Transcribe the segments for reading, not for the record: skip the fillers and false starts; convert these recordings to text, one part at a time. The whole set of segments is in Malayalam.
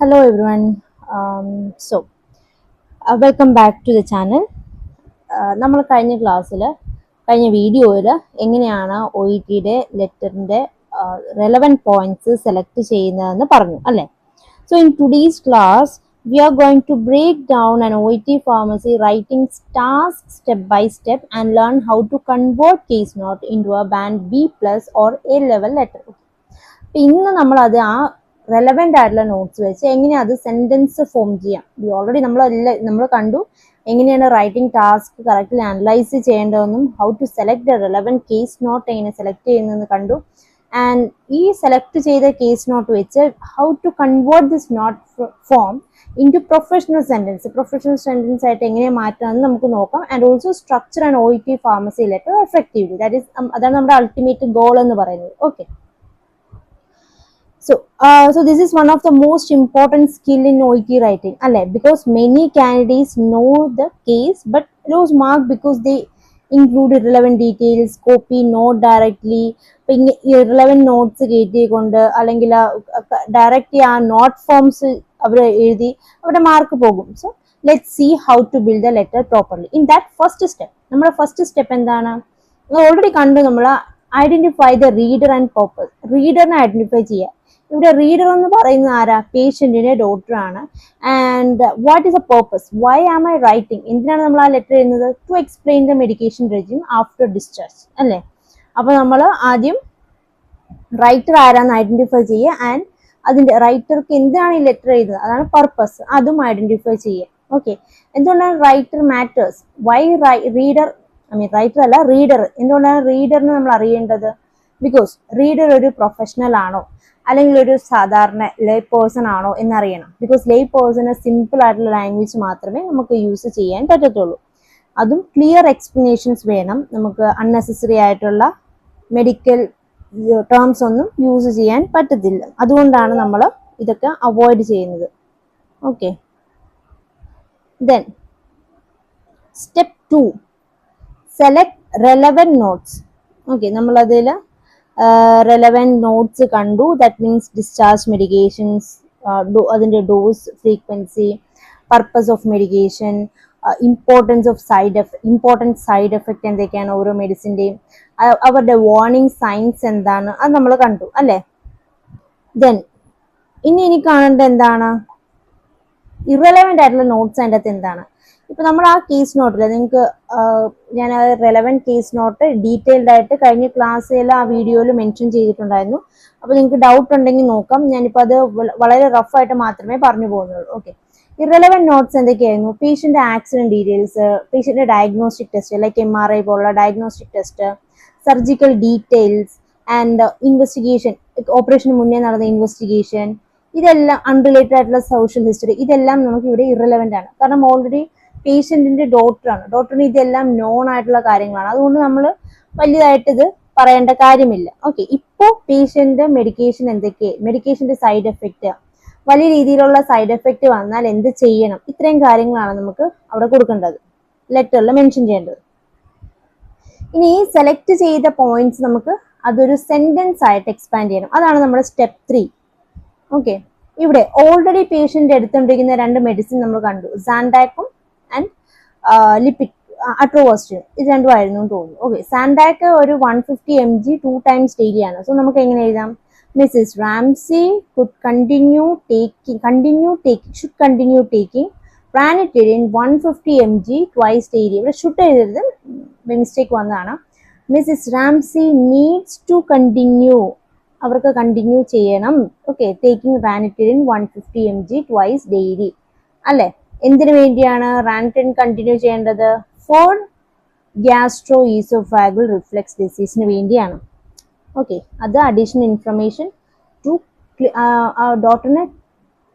Hello everyone. Welcome back to the channel. നമ്മൾ കഴിഞ്ഞ ക്ലാസ്സിൽ കഴിഞ്ഞ വീഡിയോയിൽ എങ്ങനെയാണ് ഒ ഇ ടിയുടെ ലെറ്ററിൻ്റെ റെലവൻറ്റ് പോയിന്റ്സ് സെലക്ട് ചെയ്യുന്നതെന്ന് പറഞ്ഞു അല്ലേ. So in today's class we are going to break down an OET pharmacy writing task step by step and learn how to convert case note into a band B plus or A level letter. ഇന്ന് നമ്മൾ അത് റെലവെന്റ് ആയിട്ടുള്ള നോട്ട്സ് വെച്ച് എങ്ങനെയാണ് അത് സെന്റൻസ് ഫോം ചെയ്യാം. ഓൾറെഡി നമ്മൾ കണ്ടു എങ്ങനെയാണ് റൈറ്റിംഗ് ടാസ്ക് കറക്റ്റ്ലി അനലൈസ് ചെയ്യേണ്ടതെന്നും how to select the relevant case note എങ്ങനെ സെലക്ട് ചെയ്യുന്നതെന്ന് കണ്ടു. ആൻഡ് ഈ സെലക്ട് ചെയ്ത കേസ് നോട്ട് വെച്ച് how to convert this note form into professional sentence ആയിട്ട് എങ്ങനെ മാറ്റാമെന്ന് നമുക്ക് നോക്കാം. And also structure and OET pharmacy letter effectively, അതാണ് നമ്മുടെ അൾട്ടിമേറ്റ് ഗോൾ എന്ന് പറയുന്നത്. Okay, So this is one of the most important skill in OET writing, because many candidates know the case but lose mark because they include irrelevant details, copy note directly, irrelevant notes കേട്ടിക്കൊണ്ട് അല്ലെങ്കിൽ ഡയറക്റ്റ്ലി ആ നോട്ട് ഫോംസ് അവർ എഴുതി അവരുടെ മാർക്ക് പോകും. So let's see how to build the letter properly. In that first step, നമ്മുടെ ഫസ്റ്റ് സ്റ്റെപ്പ് എന്താണ്? ഓൾറെഡി കണ്ടു, നമ്മൾ identify the reader and purpose. റീഡറിനെ ഐഡന്റിഫൈ ചെയ്യുക. ഇവിടെ റീഡർ എന്ന് പറയുന്നത് ആരാ? പേഷ്യന്റിന്റെ ഡോക്ടർ ആണ്. And what is a purpose? Why am I writing? എന്തിനാണ് നമ്മൾ ആ ലെറ്റർ എഴുതുന്നത്? To explain the medication regime after discharge അല്ലേ. അപ്പൊ നമ്മൾ ആദ്യം റൈറ്റർ ആരാന്ന് ഐഡന്റിഫൈ ചെയ്യുക. ആൻഡ് അതിന്റെ റൈറ്റർക്ക് എന്തിനാണ് ഈ ലെറ്റർ എഴുതുന്നത്, അതാണ് പർപ്പസ്, അതും ഐഡന്റിഫൈ ചെയ്യുക. ഓക്കെ, എന്തുകൊണ്ടാണ് writer matters? Why reader writer അല്ല, റീഡർ. എന്തുകൊണ്ടാണ് റീഡറിന് നമ്മൾ അറിയേണ്ടത്? ബിക്കോസ് റീഡർ ഒരു പ്രൊഫഷണൽ ആണോ അല്ലെങ്കിൽ ഒരു സാധാരണ ലേ പേഴ്സൺ ആണോ എന്നറിയണം. ബിക്കോസ് ലേ പേഴ്സണ് സിമ്പിൾ ആയിട്ടുള്ള ലാംഗ്വേജ് മാത്രമേ നമുക്ക് യൂസ് ചെയ്യാൻ പറ്റത്തുള്ളൂ. അതും ക്ലിയർ എക്സ്പ്ലനേഷൻസ് വേണം. നമുക്ക് അൺനെസസറി ആയിട്ടുള്ള മെഡിക്കൽ ടേംസ് ഒന്നും യൂസ് ചെയ്യാൻ പറ്റത്തില്ല. അതുകൊണ്ടാണ് നമ്മൾ ഇതൊക്കെ അവോയ്ഡ് ചെയ്യുന്നത്. Okay, then step 2, select relevant notes. Okay, നമ്മളതിൽ റെലവൻറ്റ് നോട്ട്സ് കണ്ടു. ദാറ്റ് മീൻസ് ഡിസ്ചാർജ് മെഡിക്കേഷൻസ്, അതിൻ്റെ dose frequency, purpose of medication, important side effect എന്തൊക്കെയാണ് ഓരോ മെഡിസിൻ്റെയും, അവരുടെ വാർണിംഗ് സൈൻസ് എന്താണ്, അത് നമ്മൾ കണ്ടു അല്ലേ. ദെൻ ഇനി കാണേണ്ട എന്താണ്? ഇറലവൻ്റ് ആയിട്ടുള്ള നോട്ട്സ് അതിൻ്റെ അകത്ത് എന്താണ്? ഇപ്പൊ നമ്മൾ ആ കേസ് നോട്ടിൽ നിങ്ങൾക്ക് ഞാൻ റെലവൻറ്റ് കേസ് നോട്ട് ഡീറ്റെയിൽഡ് ആയിട്ട് കഴിഞ്ഞ ക്ലാസ്സിൽ ആ വീഡിയോയിൽ മെൻഷൻ ചെയ്തിട്ടുണ്ടായിരുന്നു. അപ്പോൾ നിങ്ങൾക്ക് ഡൗട്ട് ഉണ്ടെങ്കിൽ നോക്കാം. ഞാനിപ്പോൾ അത് വളരെ റഫായിട്ട് മാത്രമേ പറഞ്ഞു പോകുന്നുള്ളൂ. ഓക്കെ, ഇറലവൻറ്റ് നോട്ട്സ് എന്തൊക്കെയായിരുന്നു? പേഷ്യൻ്റെ ആക്സിഡൻറ്റ് ഡീറ്റെയിൽസ്, പേഷ്യൻ്റെ ഡയഗ്നോസ്റ്റിക് ടെസ്റ്റ് ലൈക്ക് MRI പോലുള്ള diagnostic test, surgical details and investigation, ഓപ്പറേഷന് മുന്നേ നടന്ന ഇൻവെസ്റ്റിഗേഷൻ, ഇതെല്ലാം അൺറിലേറ്റഡ് ആയിട്ടുള്ള സോഷ്യൽ ഹിസ്റ്ററി, ഇതെല്ലാം നമുക്ക് ഇവിടെ ഇറലവൻ്റ് ആണ്. കാരണം ഓൾറെഡി പേഷ്യന്റിന്റെ ഡോക്ടറിന് ഇതെല്ലാം നോൺ ആയിട്ടുള്ള കാര്യങ്ങളാണ്. അതുകൊണ്ട് നമ്മൾ വലിയതായിട്ട് ഇത് പറയേണ്ട കാര്യമില്ല. ഓക്കെ, ഇപ്പോൾ പേഷ്യന്റ് മെഡിക്കേഷൻ മെഡിക്കേഷന്റെ സൈഡ് എഫക്റ്റ്, വലിയ രീതിയിലുള്ള സൈഡ് എഫക്റ്റ് വന്നാൽ എന്ത് ചെയ്യണം, ഇത്രയും കാര്യങ്ങളാണ് നമുക്ക് അവിടെ കൊടുക്കേണ്ടത്, ലെറ്ററിൽ മെൻഷൻ ചെയ്യേണ്ടത്. ഇനി ഈ സെലക്ട് ചെയ്ത പോയിന്റ്സ് നമുക്ക് അതൊരു സെന്റൻസ് ആയിട്ട് എക്സ്പാൻഡ് ചെയ്യണം. അതാണ് നമ്മുടെ സ്റ്റെപ്പ് 3. ഓക്കെ, ഇവിടെ ഓൾറെഡി പേഷ്യന്റ് എടുത്തുകൊണ്ടിരിക്കുന്ന 2 മെഡിസിൻ നമ്മൾ കണ്ടു, സാൻഡാക്കും ആൻഡ് ലിപ്പിഡ് അട്രോവാസ്റ്റയും. ഇത് രണ്ടും ആയിരുന്നു തോന്നുന്നു. ഓക്കെ, സാൻഡാക്ക് ഒരു 150 mg 2 times ഡെയിലി ആണ്. സോ നമുക്ക് എങ്ങനെ എഴുതാം? Mrs Ramsay should continue taking ranitidine 150 mg twice daily. ഇവിടെ ഷുഡ് എഴുതരുത്, മിസ്റ്റേക്ക് വന്നതാണ്. Mrs Ramsay needs to continue, അവർക്ക് കണ്ടിന്യൂ ചെയ്യണം. Okay, taking ranitidine 150 mg twice daily അല്ലേ. എന്തിനു വേണ്ടിയാണ് റാനിറ്റിഡിൻ കണ്ടിന്യൂ ചെയ്യേണ്ടത്? ഫോർ ഗ്യാസ്ട്രോ ഈസോഫാഗൽ റിഫ്ലക്സ് ഡിസീസിന് വേണ്ടിയാണ്. ഓക്കെ, അത് അഡീഷണൽ ഇൻഫർമേഷൻ ടു ഡോക്ടറിന്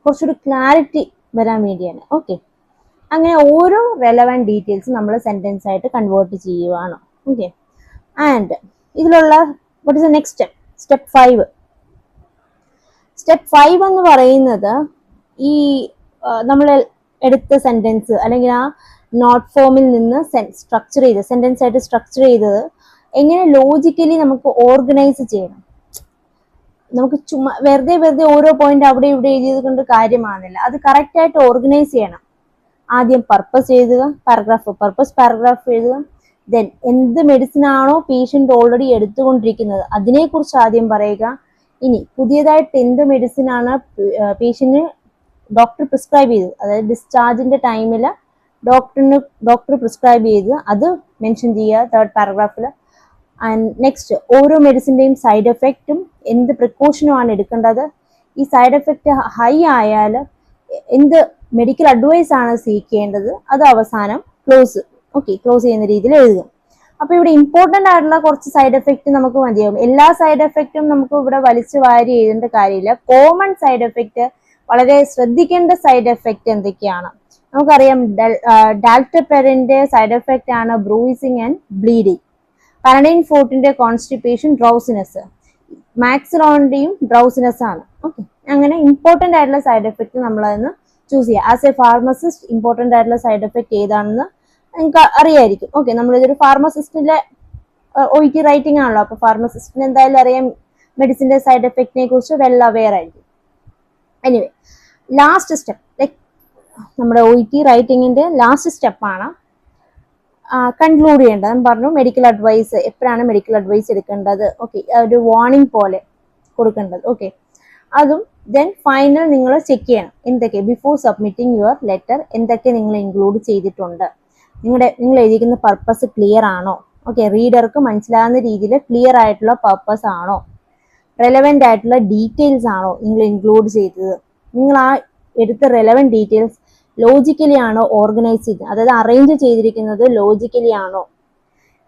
കുറച്ചൊരു ക്ലാരിറ്റി വരാൻ വേണ്ടിയാണ്. ഓക്കെ, അങ്ങനെ ഓരോ റെലവൻറ്റ് ഡീറ്റെയിൽസ് നമ്മൾ സെൻറ്റൻസ് ആയിട്ട് കൺവേർട്ട് ചെയ്യുവാണ്. ഓക്കെ, ആൻഡ് ഇതിലുള്ള what is the next step? Step 5 എന്ന് പറയുന്നത് ഈ നമ്മൾ എടുത്ത സെന്റൻസ് അല്ലെങ്കിൽ ആ നോട്ട് ഫോമിൽ നിന്ന് സ്ട്രക്ചർ ചെയ്ത് സെന്റൻസ് ആയിട്ട് സ്ട്രക്ചർ ചെയ്തത് എങ്ങനെ ലോജിക്കലി നമുക്ക് ഓർഗനൈസ് ചെയ്യണം. നമുക്ക് ചുമ്മാ വെറുതെ ഓരോ പോയിന്റ് അവിടെ ഇവിടെ എഴുതിയത് കൊണ്ട് കാര്യമാകുന്നില്ല. അത് കറക്റ്റ് ആയിട്ട് ഓർഗനൈസ് ചെയ്യണം. ആദ്യം പർപ്പസ് എഴുതുക, പാരഗ്രാഫ് എഴുതുക. ദെൻ എന്ത് മെഡിസിൻ ആണോ പേഷ്യന്റ് ഓൾറെഡി എടുത്തുകൊണ്ടിരിക്കുന്നത് അതിനെക്കുറിച്ച് ആദ്യം പറയുക. ഇനി പുതിയതായിട്ട് എന്ത് മെഡിസിൻ ആണ് പേഷ്യന്റിന് ഡോക്ടർ പ്രിസ്ക്രൈബ് ചെയ്തത്, അതായത് ഡിസ്ചാർജിന്റെ ടൈമിൽ ഡോക്ടർ പ്രിസ്ക്രൈബ് ചെയ്ത് അത് മെൻഷൻ ചെയ്യുക തേർഡ് പാരഗ്രാഫിൽ. ആൻഡ് നെക്സ്റ്റ് ഓരോ മെഡിസിന്റെയും സൈഡ് എഫക്റ്റും എന്ത് പ്രിക്കോഷനും ആണ് എടുക്കേണ്ടത്. ഈ സൈഡ് എഫക്റ്റ് ഹൈ ആയാൽ എന്ത് മെഡിക്കൽ അഡ്വൈസ് ആണ് സ്വീകരിക്കേണ്ടത്, അത് അവസാനം ക്ലോസ് ചെയ്യുന്ന രീതിയിൽ എഴുതുക. അപ്പൊ ഇവിടെ ഇമ്പോർട്ടന്റ് ആയിട്ടുള്ള കുറച്ച് സൈഡ് എഫക്റ്റ് നമുക്ക് മതിയാവും. എല്ലാ സൈഡ് എഫക്റ്റും നമുക്ക് ഇവിടെ വലിച്ചു വാരി എഴുതേണ്ട കാര്യമില്ല. കോമൺ സൈഡ് എഫക്റ്റ്, വളരെ ശ്രദ്ധിക്കേണ്ട സൈഡ് എഫക്റ്റ് എന്തൊക്കെയാണ് നമുക്കറിയാം. ഡാൽറ്റപെറിന്റെ സൈഡ് എഫക്റ്റ് ആണ് ബ്രൂയിസിങ് ആൻഡ് ബ്ലീഡിങ്. പനഡൈൻ ഫോർട്ടിന്റെ കോൺസ്റ്റിപ്പേഷൻ, ഡ്രൗസിനെസ്. മാക്സിലോണിന്റെയും ഡ്രൗസിനെസ് ആണ്. ഓക്കെ, അങ്ങനെ ഇമ്പോർട്ടന്റ് ആയിട്ടുള്ള സൈഡ് എഫക്റ്റ് നമ്മൾ അതിന് ചൂസ് ചെയ്യുക. ആസ് എ ഫാർമസിസ്റ്റ് ഇമ്പോർട്ടന്റ് ആയിട്ടുള്ള സൈഡ് എഫക്റ്റ് ഏതാണെന്ന് നിങ്ങൾക്ക് അറിയായിരിക്കും. ഓക്കെ, നമ്മളിതൊരു ഫാർമസിസ്റ്റിന്റെ OET റൈറ്റിംഗ് ആണല്ലോ, അപ്പൊ ഫാർമസിസ്റ്റിന് എന്തായാലും അറിയാം മെഡിസിന്റെ സൈഡ് എഫക്റ്റിനെ കുറിച്ച് വെൽ അവെയർ ആയിരിക്കും. എനിവേ, ലാസ്റ്റ് സ്റ്റെപ്പ്, ലൈക്ക് നമ്മുടെ OET റൈറ്റിംഗിന്റെ ലാസ്റ്റ് സ്റ്റെപ്പാണ് കൺക്ലൂഡ് ചെയ്യേണ്ടത്. ഞാൻ പറഞ്ഞു മെഡിക്കൽ അഡ്വൈസ്, എപ്പോഴാണ് മെഡിക്കൽ അഡ്വൈസ് എടുക്കേണ്ടത്, ഓക്കെ, ഒരു വാർണിംഗ് പോലെ കൊടുക്കേണ്ടത്. ഓക്കെ, അതും ദെൻ ഫൈനൽ നിങ്ങൾ ചെക്ക് ചെയ്യണം എന്തൊക്കെ ബിഫോർ സബ്മിറ്റിംഗ് യുവർ ലെറ്റർ എന്തൊക്കെ നിങ്ങൾ ഇൻക്ലൂഡ് ചെയ്തിട്ടുണ്ട്, നിങ്ങൾ എഴുതിക്കുന്ന പർപ്പസ് ക്ലിയർ ആണോ, ഓക്കെ, റീഡർക്ക് മനസ്സിലാകുന്ന രീതിയിൽ ക്ലിയർ ആയിട്ടുള്ള പർപ്പസ് ആണോ, റെലവെന്റ് ആയിട്ടുള്ള ഡീറ്റെയിൽസ് ആണോ നിങ്ങൾ ഇൻക്ലൂഡ് ചെയ്തത്, നിങ്ങൾ ആ എടുത്ത റെലവെന്റ് ഡീറ്റെയിൽസ് ലോജിക്കലി ആണോ ഓർഗനൈസ് ചെയ്ത്, അതായത് അറേഞ്ച് ചെയ്തിരിക്കുന്നത് ലോജിക്കലി ആണോ,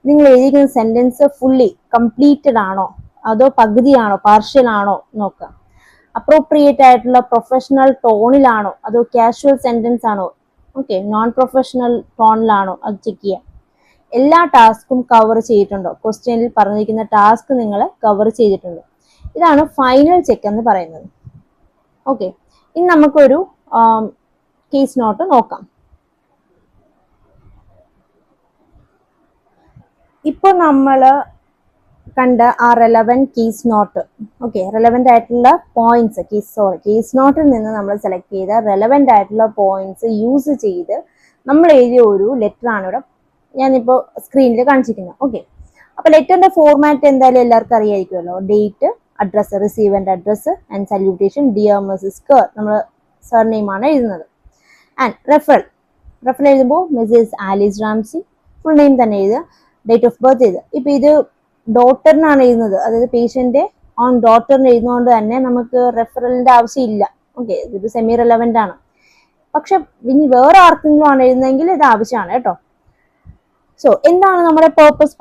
നിങ്ങൾ എഴുതിയിരിക്കുന്ന സെന്റൻസ് ഫുള്ളി കംപ്ലീറ്റഡ് ആണോ അതോ പകുതിയാണോ പാർഷ്യൽ ആണോ നോക്കുക. അപ്രോപ്രിയേറ്റ് ആയിട്ടുള്ള പ്രൊഫഷണൽ ടോണിലാണോ അതോ കാഷ്വൽ സെന്റൻസ് ആണോ, ഓക്കെ, നോൺ പ്രൊഫഷണൽ ടോണിലാണോ, അത് ചെക്ക് ചെയ്യുക. എല്ലാ ടാസ്കും കവർ ചെയ്തിട്ടുണ്ടോ, ക്വസ്റ്റ്യനിൽ പറഞ്ഞിരിക്കുന്ന ടാസ്ക് നിങ്ങൾ കവർ ചെയ്തിട്ടുണ്ടോ. ഇതാണ് ഫൈനൽ ചെക്ക് എന്ന് പറയുന്നത്. ഓക്കെ, ഇനി നമുക്കൊരു കേസ് നോട്ട് നോക്കാം. ഇപ്പോൾ നമ്മൾ കണ്ട ആ relevant case note, okay, relevant ആയിട്ടുള്ള പോയിന്റ്സ്, കേസ് നോട്ടിൽ നിന്ന് നമ്മൾ സെലക്ട് ചെയ്ത റെലവെന്റ് ആയിട്ടുള്ള പോയിന്റ്സ് യൂസ് ചെയ്ത് നമ്മൾ എഴുതിയ ഒരു ലെറ്റർ ആണ് ഇവിടെ ഞാനിപ്പോൾ സ്ക്രീനിൽ കാണിച്ചിരിക്കുന്നത്. ഓക്കെ, അപ്പൊ ലെറ്ററിന്റെ ഫോർമാറ്റ് എന്തായാലും എല്ലാവർക്കും അറിയായിരിക്കുമല്ലോ. ഡേറ്റ്, അഡ്രസ്സ്, റിസീവറിന്റെ address and salutation dear Mrs Kerr, നമ്മൾ സർനെയിം ആണ് എഴുതുന്നത്. ആൻഡ് റെഫറൽ എഴുതുമ്പോൾ Mrs Alice Ramsey, full name തന്നെ എഴുതുക, ഡേറ്റ് ഓഫ് ബർത്ത് എഴുതുക. ഇപ്പൊ ഇത് ഡോട്ടറിനാണ് എഴുതുന്നത്, അതായത് പേഷ്യന്റ് ഓൺ ഡോട്ടറിന് എഴുതുന്നതുകൊണ്ട് തന്നെ നമുക്ക് റെഫറലിന്റെ ആവശ്യമില്ല. ഓക്കെ, ഇത് സെമി റെലവെന്റ് ആണ്. പക്ഷെ ഇനി വേറെ ആർക്കെങ്കിലും ആണ് എഴുതുന്നതെങ്കിൽ ഇത് ആവശ്യമാണ് കേട്ടോ. സോ എന്താണ് നമ്മുടെ പേർപ്പസ്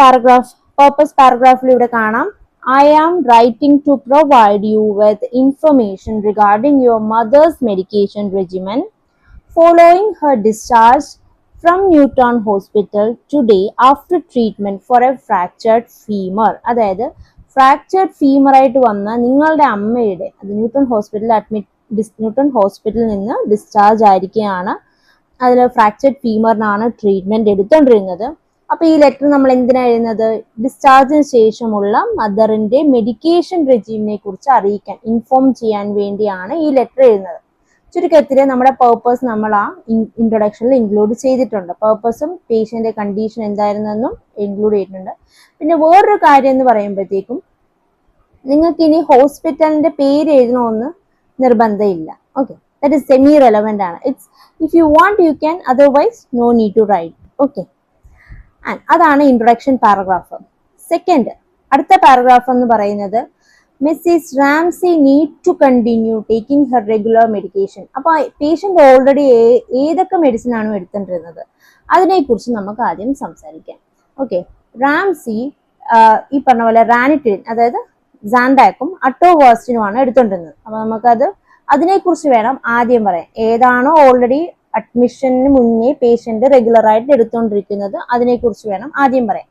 പാരഗ്രാഫിൽ ഇവിടെ കാണാം. I am writing to provide you with information regarding your mother's medication regimen following her discharge from Newton Hospital today after treatment for a fractured femur. അതായത് ഫ്രാക്ചർഡ് ഫീമർ ആയിട്ട് വന്ന നിങ്ങളുടെ അമ്മയുടെ, അത് ന്യൂട്ടൺ ഹോസ്പിറ്റലിൽ നിന്ന് ഡിസ്ചാർജ് ആയിരിക്കുകയാണ്. അതിൽ ഫ്രാക്ചർഡ് ഫീമറിനാണ് ട്രീറ്റ്മെന്റ് എടുത്തോണ്ടിരുന്നത്. അപ്പൊ ഈ ലെറ്റർ നമ്മൾ എന്തിനാ എഴുതുന്നത്, ഡിസ്ചാർജിന് ശേഷമുള്ള മദറിന്റെ മെഡിക്കേഷൻ റെജീമിനെ കുറിച്ച് അറിയിക്കാൻ, ഇൻഫോം ചെയ്യാൻ വേണ്ടിയാണ് ഈ ലെറ്റർ എഴുതുന്നത്. ചുരുക്കത്തിൽ നമ്മുടെ പേർപ്പസ് നമ്മൾ ആ ഇൻട്രൊഡക്ഷനിൽ ഇൻക്ലൂഡ് ചെയ്തിട്ടുണ്ട്. പേർപ്പസും പേഷ്യന്റെ കണ്ടീഷൻ എന്തായിരുന്നെന്നും ഇൻക്ലൂഡ് ചെയ്തിട്ടുണ്ട്. പിന്നെ വേറൊരു കാര്യം എന്ന് പറയുമ്പോഴത്തേക്കും നിങ്ങൾക്ക് ഇനി ഹോസ്പിറ്റലിന്റെ പേര് എഴുതണമെന്ന് നിർബന്ധമില്ല. Okay, that is semi relevant ആണ്. It's if you want you can, otherwise no need to write. Okay, and അതാണ് ഇൻട്രൊഡക്ഷൻ പാരഗ്രാഫ്. സെക്കൻഡ്, അടുത്ത പാരഗ്രാഫ് എന്ന് പറയുന്നത് Mrs Ramsey need to continue taking her regular medication. അപ്പൊ പേഷ്യന്റ് ഓൾറെഡി ഏതൊക്കെ മെഡിസിൻ ആണ് എടുത്തിട്ടിരുന്നത് അതിനെക്കുറിച്ച് നമുക്ക് ആദ്യം സംസാരിക്കാം. ഓക്കെ, റാംസി ഈ പറഞ്ഞ പോലെ റാനിറ്റിൻ, അതായത് സാൻഡാക്കും അട്ടോവാസ്റ്റിനുമാണ് എടുത്തോണ്ടിരുന്നത്. അപ്പൊ നമുക്കത് അതിനെക്കുറിച്ച് വേണം ആദ്യം പറയാൻ. ഏതാണോ ഓൾറെഡി അഡ്മിഷന് മുന്നേ പേഷ്യന്റ് റെഗുലർ ആയിട്ട് എടുത്തുകൊണ്ടിരിക്കുന്നത് അതിനെക്കുറിച്ച് വേണം ആദ്യം പറയാൻ.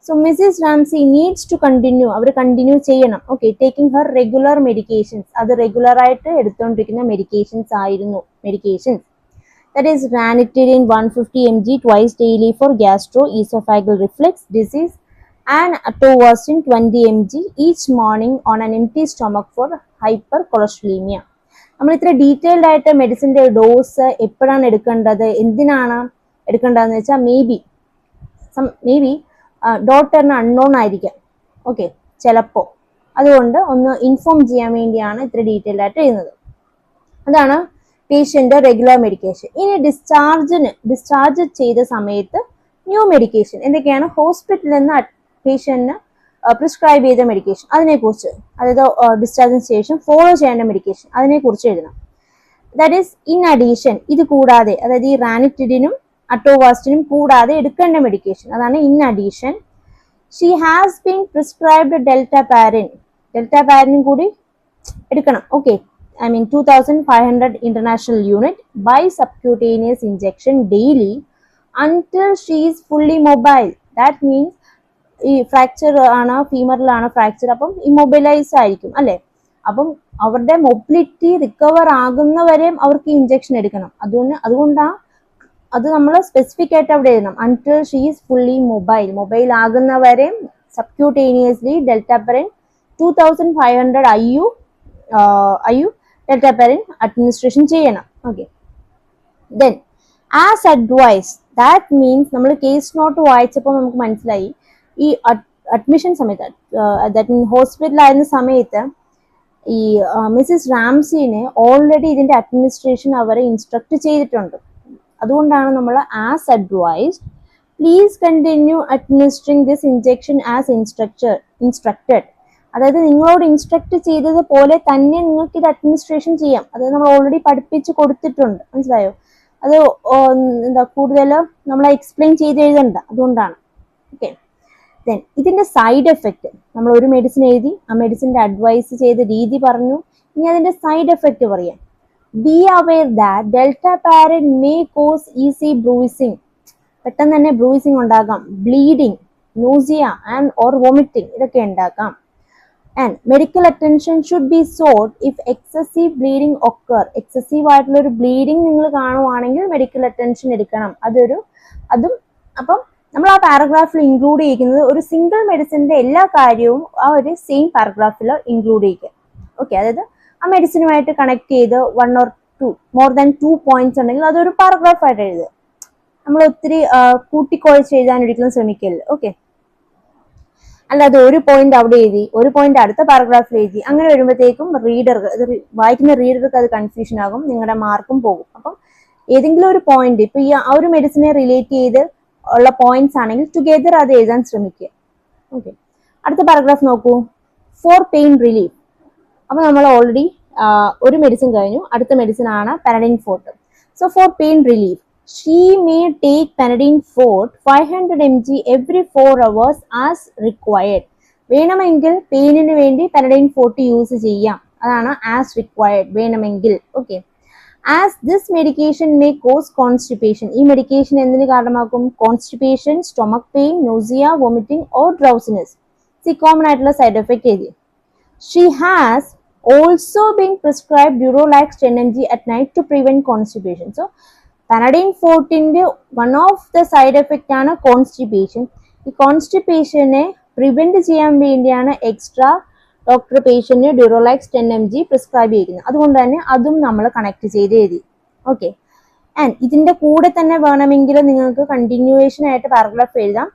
So Mrs Ramsay needs to continue, അവർ കണ്ടിന്യൂ ചെയ്യണം. Okay, taking her regular medications, അത് റെഗുലർ ആയിട്ട് എടുത്തുകൊണ്ടിരിക്കുന്ന മെഡിക്കേഷൻസ് ആയിരുന്നു. That is ranitidine 150 mg twice daily for gastro oesophageal reflux disease and atorvastatin 20 mg each morning on an empty stomach for hypercholesterolemia. നമ്മൾ ഇത്ര ഡീറ്റെയിൽഡ് ആയിട്ട് മെഡിസിൻ്റെ ഡോസ് എപ്പോഴാണ് എടുക്കേണ്ടത്, എന്തിനാണ് എടുക്കേണ്ടതെന്ന് വെച്ചാൽ മേ ബി ഡോക്ടറിന് അൺനോൺ ആയിരിക്കാം, ഓക്കെ, ചിലപ്പോൾ. അതുകൊണ്ട് ഒന്ന് ഇൻഫോം ചെയ്യാൻ വേണ്ടിയാണ് ഇത്ര ഡീറ്റെയിൽഡ് ആയിട്ട് എഴുതുന്നത്. അതാണ് പേഷ്യൻ്റെ റെഗുലർ മെഡിക്കേഷൻ. ഇനി ഡിസ്ചാർജ് ചെയ്ത സമയത്ത് ന്യൂ മെഡിക്കേഷൻ എന്തൊക്കെയാണ്, ഹോസ്പിറ്റലിൽ നിന്ന് പേഷ്യന്റിന് പ്രിസ്ക്രൈബ് ചെയ്ത മെഡിക്കേഷൻ അതിനെക്കുറിച്ച്, അതായത് ഡിസ്ചാർജിന് ശേഷം ഫോളോ ചെയ്യേണ്ട മെഡിക്കേഷൻ അതിനെക്കുറിച്ച് എഴുതണം. ദാറ്റ് ഈസ് ഇൻ അഡീഷൻ, ഇത് കൂടാതെ, അതായത് ഈ റാനിറ്റിഡിനും അറ്റോവാസ്റ്റിനും കൂടാതെ എടുക്കേണ്ട മെഡിക്കേഷൻ, അതാണ് in addition. She has been prescribed ഡെൽറ്റാപാരിനും കൂടി എടുക്കണം, okay. I mean 2500 international unit by subcutaneous injection daily until she is fully mobile. That means ഈ ഫ്രാക്ചർ ആണ്, ഫീമറിലാണ് ഫ്രാക്ചർ, അപ്പം ഇമ്മൊബിലൈസ് ആയിരിക്കും അല്ലേ. അപ്പം അവരുടെ മൊബിലിറ്റി റിക്കവർ ആകുന്നവരെയും അവർക്ക് ഇഞ്ചക്ഷൻ എടുക്കണം. അതുകൊണ്ടാണ് അത് നമ്മൾ സ്പെസിഫിക് ആയിട്ട് അവിടെ എഴുതണം, until she is fully mobile ആകുന്നവരെയും subcutaneously dalteparin 2500 IU dalteparin administration ചെയ്യണം, okay. Then as advice, that means നമ്മൾ കേസ് നോട്ട് വായിച്ചപ്പോൾ നമുക്ക് മനസ്സിലായി ഈ അഡ്മിഷൻ സമയത്ത്, ദാറ്റ് ഹോസ്പിറ്റലായിരുന്ന സമയത്ത് ഈ മിസ്സിസ് റാംസിനെ ഓൾറെഡി ഇതിന്റെ അഡ്മിനിസ്ട്രേഷൻ അവരെ ഇൻസ്ട്രക്ട് ചെയ്തിട്ടുണ്ട്. അതുകൊണ്ടാണ് നമ്മൾ as advised please continue administering this injection as instructed. അതായത് നിങ്ങളോട് ഇൻസ്ട്രക്ട് ചെയ്തതുപോലെ തന്നെ നിങ്ങൾക്ക് ഇത് അഡ്മിനിസ്ട്രേഷൻ ചെയ്യാം. അതായത് നമ്മൾ ഓൾറെഡി പഠിപ്പിച്ച് കൊടുത്തിട്ടുണ്ട്, മനസ്സിലായോ? അത് കൂടുതൽ നമ്മൾ എക്സ്പ്ലെയിൻ ചെയ്ത് എഴുതണ്ട, അതുകൊണ്ടാണ്, ഓക്കെ. ദെൻ ഇതിന്റെ സൈഡ് എഫക്റ്റ്, നമ്മൾ ഒരു മെഡിസിൻ എഴുതി, ആ മെഡിസിന്റെ അഡ്വൈസ് ചെയ്ത രീതി പറഞ്ഞു, ഇനി അതിന്റെ സൈഡ് എഫക്റ്റ് പറയാം. Be aware that dalteparin may cause easy bruising, പെട്ടെന്ന് തന്നെ ബ്രൂയിസിങ് ഉണ്ടാകാം, bleeding, nausea and or vomiting, ഇതൊക്കെ ഉണ്ടാക്കാം. And medical attention should be sought if excessive bleeding occur. Excessive ആയിട്ടുള്ള ഒരു ബ്ലീഡിങ് നിങ്ങൾ കാണുവാണെങ്കിൽ മെഡിക്കൽ അറ്റൻഷൻ എടുക്കണം. അപ്പം നമ്മൾ ആ പാരഗ്രാഫിൽ ഇൻക്ലൂഡ് ചെയ്യിക്കുന്നത് ഒരു സിംഗിൾ മെഡിസിന്റെ എല്ലാ കാര്യവും ആ ഒരു സെയിം പാരഗ്രാഫിൽ ഇൻക്ലൂഡ് ചെയ്യുക, ഓക്കെ. അതായത് ആ മെഡിസിനുമായിട്ട് കണക്ട് ചെയ്ത് 1 or 2 മോർ ദാൻ 2 പോയിന്റ്സ് ഉണ്ടെങ്കിൽ അതൊരു പാരഗ്രാഫായിട്ട് എഴുതുക. നമ്മൾ ഒത്തിരി കൂട്ടിക്കുഴച്ച് എഴുതാൻ ഒരിക്കലും ശ്രമിക്കരുത്, ഓക്കെ. അല്ലാതെ ഒരു പോയിന്റ് അവിടെ എഴുതി, ഒരു പോയിന്റ് അടുത്ത പാരഗ്രാഫിൽ എഴുതി, അങ്ങനെ വരുമ്പോഴത്തേക്കും വായിക്കുന്ന റീഡർക്ക് അത് കൺഫ്യൂഷൻ ആകും, നിങ്ങളുടെ മാർക്കും പോകും. അപ്പം ഏതെങ്കിലും ഒരു പോയിന്റ്, ഇപ്പൊ ഈ ആ ഒരു മെഡിസിനെ റിലേറ്റ് ചെയ്ത് ഉള്ള പോയിന്റ്സ് ആണെങ്കിൽ ടുഗെദർ അത് എഴുതാൻ ശ്രമിക്കുക, ഓക്കെ. അടുത്ത പാരഗ്രാഫ് നോക്കൂ, ഫോർ പെയിൻ റിലീഫ്. അപ്പൊ നമ്മൾ ഓൾറെഡി ഒരു മെഡിസിൻ കഴിഞ്ഞു, അടുത്ത മെഡിസിൻ ആണ് Panadeine forte. So for pain relief she may take Panadine Forte 500 mg every 4 hours as required. വേണമെങ്കിൽ പെയിനിന് വേണ്ടി പാനഡിൻ ഫോർട്ട് യൂസ് ചെയ്യാം, അതാണ് ആസ് റിക്വയർഡ്, വേണമെങ്കിൽ, okay. As this medication may cause constipation, ഈ മെഡിക്കേഷൻ എന്തിന് കാരണമാക്കും, constipation, stomach pain, nausea, vomiting or drowsiness. Common ആയിട്ടുള്ള സൈഡ് എഫക്ട് എഴുതി. She has also been prescribe Durolax 10 mg at night to prevent constipation. So Panadeine ഫോർട്ടിന്റെ one of the side effect ആണ് കോൺസ്റ്റിപ്പേഷൻ. ഈ കോൺസ്റ്റിപ്പേഷനെ പ്രിവെന്റ് ചെയ്യാൻ വേണ്ടിയാണ് എക്സ്ട്രാ ഡോക്ടർ പേഷ്യന്റിന് ഡ്യൂറോലാക്സ് 10 mg പ്രിസ്ക്രൈബ് ചെയ്യുന്നത്. അതുകൊണ്ട് തന്നെ അതും നമ്മൾ കണക്ട് ചെയ്ത് എഴുതി, ഓക്കെ. ആൻഡ് ഇതിന്റെ കൂടെ തന്നെ വേണമെങ്കിൽ നിങ്ങൾക്ക് കണ്ടിന്യൂവേഷൻ ആയിട്ട് പാരഗ്രാഫ് എഴുതാം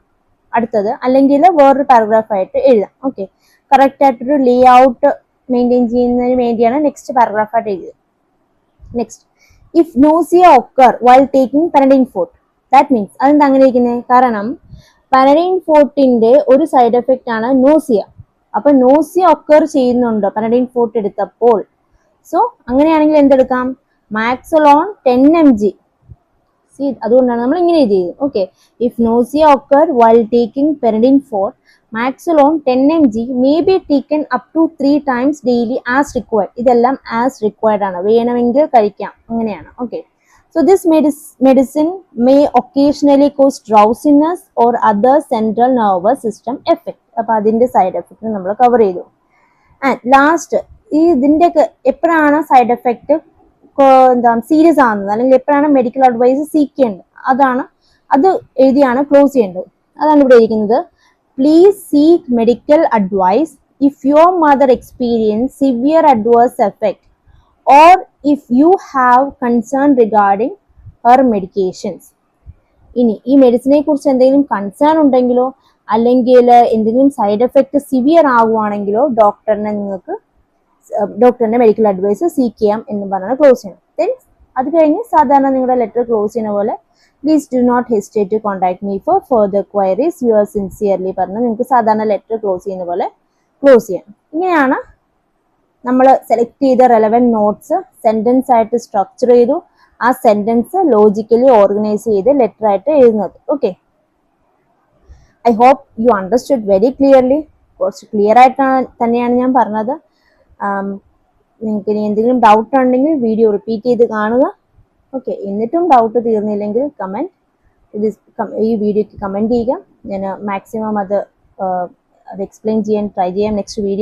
അടുത്തത്, അല്ലെങ്കിൽ വേറൊരു പാരഗ്രാഫ് ആയിട്ട് എഴുതാം, ഓക്കെ. കറക്റ്റ് ആയിട്ടൊരു ലേ ഔട്ട് മെയിൻറ്റെയിൻ ചെയ്യുന്നതിന് വേണ്ടിയാണ് നെക്സ്റ്റ് പാരഗ്രാഫ് ആയിട്ട് എഴുതിയത്. Next, if nausea occur while taking Panadine Forte, that means അതെന്താ അങ്ങനെ ഇരിക്കുന്നത്, കാരണം പാനഡിൻ ഫോർട്ടിന്റെ ഒരു സൈഡ് എഫക്റ്റ് ആണ് നോസിയ. അപ്പൊ നോസിയ ഒക്കർ ചെയ്യുന്നുണ്ട് പാനഡിൻ ഫോർട്ട് എടുത്തപ്പോൾ. സോ അങ്ങനെയാണെങ്കിൽ എന്തെടുക്കാം, മാക്സലോൺ 10 mg. അതുകൊണ്ടാണ് നമ്മൾ ഇങ്ങനെ എഴുതിയത്, okay. If nausea occur while taking Panadine Forte, Maxolon 10 mg may be taken up to 3 times daily as required. ഇതെല്ലാം as required ആണ്, വേണമെങ്കിൽ കഴിക്കാം, അങ്ങനെയാണ്, okay. So this medicine may occasionally cause drowsiness or other central nervous system effect. അപ്പൊ അതിന്റെ സൈഡ് എഫക്റ്റ് നമ്മൾ കവർ ചെയ്തു. ആൻഡ് ലാസ്റ്റ്, ഇതിന്റെ എപ്പോഴാണ് സൈഡ് എഫക്റ്റ് സീരിയസ് ആകുന്നത്, അല്ലെങ്കിൽ എപ്പോഴാണ് മെഡിക്കൽ അഡ്വൈസ് സീക്ക് ചെയ്യേണ്ടത്, അത് എഴുതിയാണ് ക്ലോസ് ചെയ്യേണ്ടത്. അതാണ് ഇവിടെ ഇരിക്കുന്നത്. Please seek medical advice if your mother experienced severe adverse effect or if you have concern regarding her medications. ഇനി ഈ മെഡിസിനെ കുറിച്ച് എന്തെങ്കിലും കൺസേൺ ഉണ്ടെങ്കിലോ അല്ലെങ്കിൽ എന്തെങ്കിലും സൈഡ് എഫക്റ്റ് സിവിയർ ആവുകയാണെങ്കിലോ ഡോക്ടറിന്റെ മെഡിക്കൽ അഡ്വൈസ് സീക്ക് ചെയ്യാം എന്ന് പറഞ്ഞാണ് ക്ലോസ് ചെയ്യണം. ദെൻ അത് കഴിഞ്ഞ് സാധാരണ നിങ്ങളുടെ ലെറ്റർ ക്ലോസ് ചെയ്യുന്ന പോലെ please do not hesitate to contact me for further queries your sincerely പറഞ്ഞ് നിങ്ങൾക്ക് സാധാരണ ലെറ്റർ ക്ലോസ് ചെയ്യുന്ന പോലെ ക്ലോസ് ചെയ്യാം. ഇങ്ങനെയാണ് നമ്മൾ സെലക്ട് ചെയ്ത റെലവൻറ്റ് നോട്ട്സ് സെന്റൻസ് ആയിട്ട് സ്ട്രക്ചർ ചെയ്തു, ആ സെന്റൻസ് ലോജിക്കലി ഓർഗനൈസ് ചെയ്ത് ലെറ്റർ ആയിട്ട് എഴുതുന്നത്. Okay, I hope you understood very clearly. കുറച്ച് ക്ലിയർ ആയിട്ടാണ് തന്നെയാണ് ഞാൻ പറഞ്ഞത്. നിങ്ങൾക്ക് ഇനി എന്തെങ്കിലും ഡൗട്ട് ഉണ്ടെങ്കിൽ വീഡിയോ റിപ്പീറ്റ് ചെയ്ത് കാണുക. ഓക്കെ, എന്നിട്ടും ഡൗട്ട് തീർന്നില്ലെങ്കിൽ ഈ വീഡിയോയ്ക്ക് കമൻറ്റ് ചെയ്യുക. ഞാൻ മാക്സിമം അത് എക്സ്പ്ലെയിൻ ചെയ്യാൻ ട്രൈ ചെയ്യാം നെക്സ്റ്റ് വീഡിയോ.